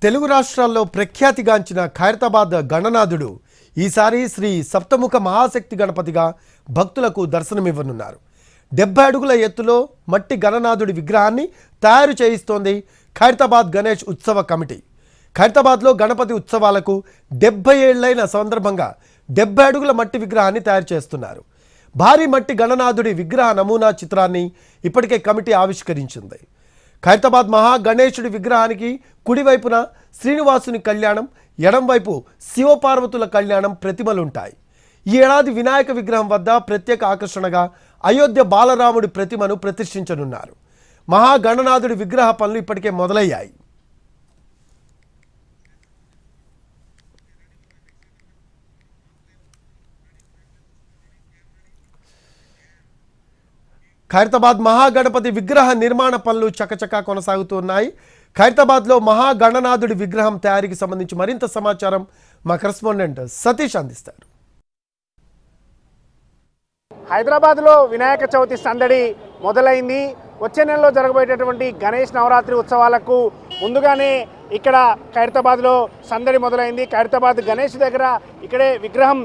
తెలుగు రాష్ట్రాల్లో ప్రఖ్యాతిగాంచిన ఖైరతాబాద్ గణనాథుడు ఈసారి శ్రీ సప్తముఖ మహాశక్తి గణపతిగా భక్తులకు దర్శనమివ్వనున్నారు. 70 అడుగుల ఎత్తులో మట్టి గణనాథుడి విగ్రహాన్ని తయారు చేయిస్తోంది ఖైరతాబాద్ గణేష్ ఉత్సవ కమిటీ. ఖైరతాబాద్లో గణపతి ఉత్సవాలకు 70 ఏళ్లైన సందర్భంగా 70 అడుగుల మట్టి విగ్రహాన్ని తయారు చేస్తున్నారు. భారీ మట్టి గణనాథుడి విగ్రహ నమూనా చిత్రాన్ని ఇప్పటికే కమిటీ ఆవిష్కరించింది. ఖైరతాబాద్ మహా గణేశుడి విగ్రహానికి కుడివైపున శ్రీనివాసుని కళ్యాణం, ఎడంవైపు శివపార్వతుల కళ్యాణం ప్రతిమలుంటాయి. ఈ ఏడాది వినాయక విగ్రహం వద్ద ప్రత్యేక ఆకర్షణగా అయోధ్య బాలరాముడి ప్రతిమను ప్రతిష్ఠించనున్నారు. మహాగణనాథుడి విగ్రహ పనులు ఇప్పటికే మొదలయ్యాయి. ఖైరతాబాద్ మహాగణపతి విగ్రహ నిర్మాణ పనులు చకచకా కొనసాగుతున్నాయి. ఖైరతాబాద్లో మహాగణనాథుడి విగ్రహం తయారీకి సంబంధించి మరింత సమాచారం మా కరెస్పాండెంట్ సతీష్ అందిస్తారు. హైదరాబాద్లో వినాయక చవితి సందడి మొదలైంది. వచ్చే నెలలో జరగబోయేటటువంటి గణేష్ నవరాత్రి ఉత్సవాలకు ముందుగానే ఇక్కడ ఖైరతాబాద్లో సందడి మొదలైంది. ఖైరతాబాద్ గణేష్ దగ్గర ఇక్కడే విగ్రహం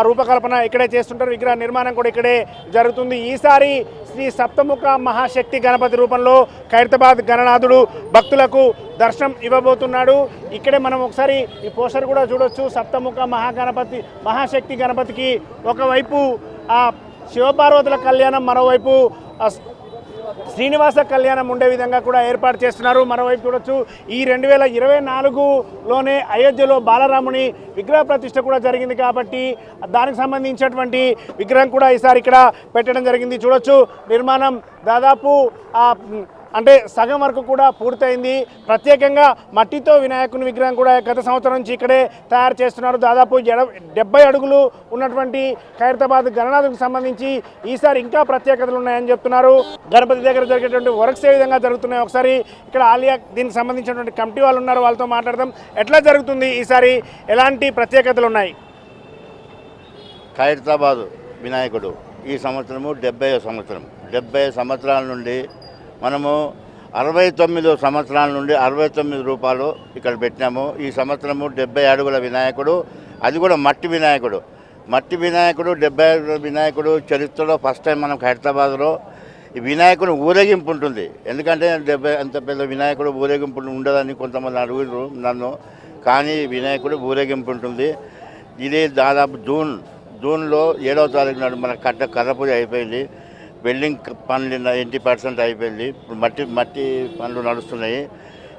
రూపకల్పన ఇక్కడే చేస్తుంటారు. విగ్రహ నిర్మాణం కూడా ఇక్కడే జరుగుతుంది. ఈసారి శ్రీ సప్తముఖ మహాశక్తి గణపతి రూపంలో ఖైరతాబాద్ గణనాథుడు భక్తులకు దర్శనం ఇవ్వబోతున్నాడు. ఇక్కడే మనం ఒకసారి ఈ పోస్టర్ కూడా చూడొచ్చు. సప్తముఖ మహాశక్తి గణపతికి ఒకవైపు శివపార్వతుల కళ్యాణం, మరోవైపు శ్రీనివాస కళ్యాణం ఉండే విధంగా కూడా ఏర్పాటు చేస్తున్నారు. మరోవైపు చూడొచ్చు, ఈ 2024లోనే అయోధ్యలో బాలరాముని విగ్రహ ప్రతిష్ఠ కూడా జరిగింది కాబట్టి దానికి సంబంధించినటువంటి విగ్రహం కూడా ఈసారి ఇక్కడ పెట్టడం జరిగింది. చూడొచ్చు, నిర్మాణం దాదాపు అంటే సగం వరకు కూడా పూర్తయింది. ప్రత్యేకంగా మట్టితో వినాయకుని విగ్రహం కూడా గత సంవత్సరం నుంచి ఇక్కడే తయారు చేస్తున్నారు. దాదాపు 70 అడుగులు ఉన్నటువంటి ఖైరతాబాద్ గణనాథుకు సంబంధించి ఈసారి ఇంకా ప్రత్యేకతలు ఉన్నాయని చెప్తున్నారు. గణపతి దగ్గర జరిగేటువంటి వర్క్స్ ఏ విధంగా జరుగుతున్నాయి, ఒకసారి ఇక్కడ ఆలియా దీనికి సంబంధించినటువంటి కమిటీ వాళ్ళు ఉన్నారు, వాళ్ళతో మాట్లాడదాం. ఎట్లా జరుగుతుంది ఈసారి, ఎలాంటి ప్రత్యేకతలు ఉన్నాయి? ఖైరతాబాద్ వినాయకుడు ఈ సంవత్సరము 70 సంవత్సరాల నుండి మనము 69 సంవత్సరాల నుండి 69 రూపాయలు ఇక్కడ పెట్టినాము. ఈ సంవత్సరము 70 అడుగుల వినాయకుడు, అది కూడా మట్టి వినాయకుడు. 70 అడుగుల వినాయకుడు చరిత్రలో ఫస్ట్ టైం మనం ఖైరతాబాద్లో ఈ వినాయకుడు ఊరేగింపు ఉంటుంది. ఎందుకంటే 70 అంత పెద్ద వినాయకుడు ఊరేగింపు ఉండదని కొంతమంది అడుగురు నన్ను, కానీ వినాయకుడు ఊరేగింపు ఉంటుంది. ఇది దాదాపు జూన్లో 7వ తారీఖు నాడు మన కర్ర పూజ అయిపోయింది. వెల్డింగ్ పనులు 80% అయిపోయింది. ఇప్పుడు మట్టి పనులు నడుస్తున్నాయి.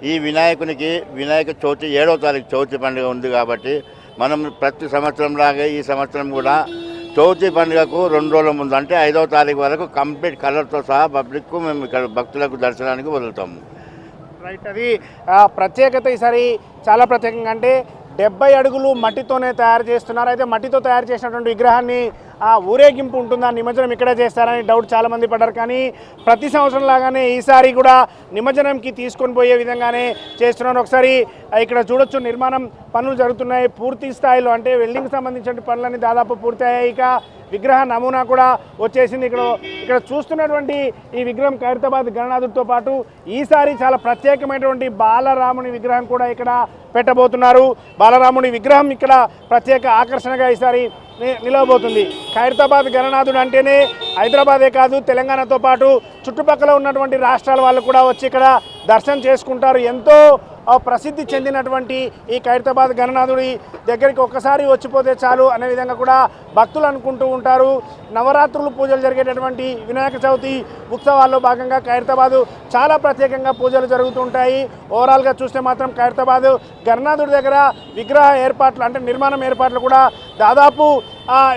ఈ వినాయక చవితి 7వ తారీఖు చవితి పండుగ ఉంది కాబట్టి మనం ప్రతి సంవత్సరం లాగే ఈ సంవత్సరం కూడా చవితి పండుగకు 2 రోజుల ముందు అంటే 5వ తారీఖు వరకు కంప్లీట్ కలర్తో సహా పబ్లిక్కు మేము ఇక్కడ భక్తులకు దర్శనానికి వదులుతాము. రైట్, అది ప్రత్యేకత ఈసారి చాలా ప్రత్యేకంగా. అంటే 70 అడుగులు మట్టితోనే తయారు చేస్తున్నారు. అయితే మట్టితో తయారు చేసినటువంటి విగ్రహాన్ని ఊరేగింపు ఉంటుందా, నిమజ్జనం ఇక్కడే చేస్తారని డౌట్ చాలామంది పడ్డారు. కానీ ప్రతి సంవత్సరం లాగానే ఈసారి కూడా నిమజ్జనంకి తీసుకొని పోయే విధంగానే చేస్తున్నారు. ఒకసారి ఇక్కడ చూడొచ్చు, నిర్మాణం పనులు జరుగుతున్నాయి పూర్తి స్థాయిలో. అంటే వెల్డింగ్ సంబంధించిన పనులన్నీ దాదాపు పూర్తయ్యాయి. ఇక విగ్రహ నమూనా కూడా వచ్చేసింది. ఇక్కడ చూస్తున్నటువంటి ఈ విగ్రహం ఖైరతాబాద్ గణనాథుడితో పాటు ఈసారి చాలా ప్రత్యేకమైనటువంటి బాలరాముని విగ్రహం కూడా ఇక్కడ పెట్టబోతున్నారు. బాలరాముని విగ్రహం ఇక్కడ ప్రత్యేక ఆకర్షణగా ఈసారి నిలవబోతుంది. ఖైరతాబాద్ గణనాథుడు అంటేనే హైదరాబాదే కాదు, తెలంగాణతో పాటు చుట్టుపక్కల ఉన్నటువంటి రాష్ట్రాల వాళ్ళు కూడా వచ్చి ఇక్కడ దర్శనం చేసుకుంటారు. ఎంతో ప్రసిద్ధి చెందినటువంటి ఈ ఖైరతాబాద్ గణనాథుడి దగ్గరికి ఒక్కసారి వచ్చిపోతే చాలు అనే విధంగా కూడా భక్తులు అనుకుంటూ ఉంటారు. నవరాత్రులు పూజలు జరిగేటటువంటి వినాయక చవితి ఉత్సవాల్లో భాగంగా ఖైరతాబాదు చాలా ప్రత్యేకంగా పూజలు జరుగుతుంటాయి. ఓవరాల్గా చూస్తే మాత్రం ఖైరతాబాద్ గణనాథుడి దగ్గర విగ్రహ ఏర్పాట్లు అంటే నిర్మాణం ఏర్పాట్లు కూడా దాదాపు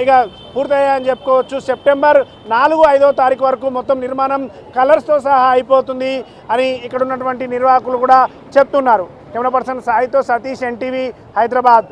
ఇక పూర్తయ్యాయని చెప్పుకోవచ్చు. సెప్టెంబర్ 4-5వ తారీఖు వరకు మొత్తం నిర్మాణం కలర్స్తో సహా అయిపోతుంది అని ఇక్కడ ఉన్నటువంటి నిర్వాహకులు కూడా చెప్తున్నారు. కెమెరా పర్సన్ సాయితో సతీష్, NTV, హైదరాబాద్.